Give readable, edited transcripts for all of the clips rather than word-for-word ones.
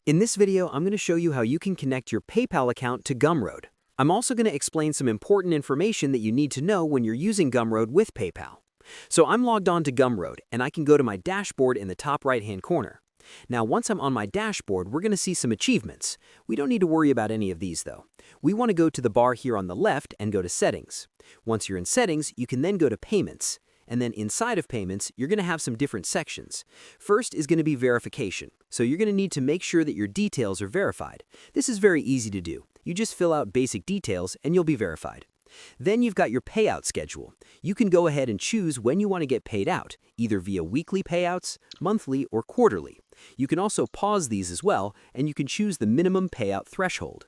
In this video, I'm going to show you how you can connect your PayPal account to Gumroad. I'm also going to explain some important information that you need to know when you're using Gumroad with PayPal. So I'm logged on to Gumroad, and I can go to my dashboard in the top right-hand corner. Now, once I'm on my dashboard, we're going to see some achievements. We don't need to worry about any of these, though. We want to go to the bar here on the left and go to Settings. Once you're in Settings, you can then go to Payments. And then inside of Payments, you're going to have some different sections. First is going to be Verification. So you're going to need to make sure that your details are verified. This is very easy to do. You just fill out basic details and you'll be verified. Then you've got your payout schedule. You can go ahead and choose when you want to get paid out, either via weekly payouts, monthly, or quarterly. You can also pause these as well, and you can choose the minimum payout threshold.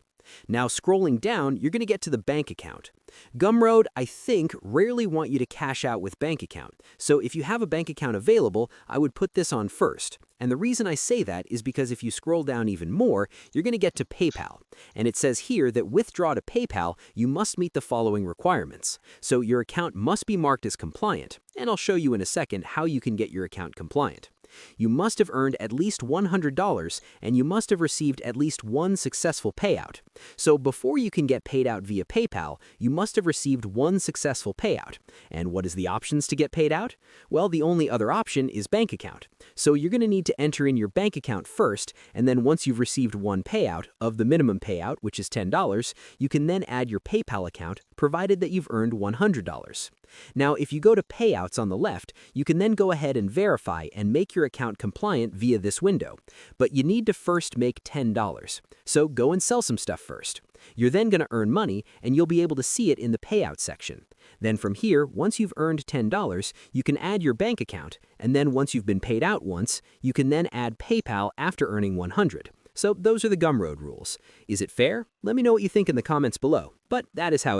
Now, scrolling down, you're going to get to the bank account. Gumroad, I think, rarely want you to cash out with bank account. So if you have a bank account available, I would put this on first. And the reason I say that is because if you scroll down even more, you're going to get to PayPal. And it says here that withdraw to PayPal, you must meet the following requirements. So your account must be marked as compliant. And I'll show you in a second how you can get your account compliant. You must have earned at least $100, and you must have received at least one successful payout. So before you can get paid out via PayPal, you must have received one successful payout. And what is the options to get paid out? Well, the only other option is bank account. So you're going to need to enter in your bank account first, and then once you've received one payout of the minimum payout, which is $10, you can then add your PayPal account, provided that you've earned $100. Now, if you go to Payouts on the left, you can then go ahead and verify and make your account compliant via this window. But you need to first make $10. So go and sell some stuff first. You're then going to earn money, and you'll be able to see it in the payout section. Then from here, once you've earned $10, you can add your bank account, and then once you've been paid out once, you can then add PayPal after earning $100. So those are the Gumroad rules. Is it fair? Let me know what you think in the comments below, but that is how it is.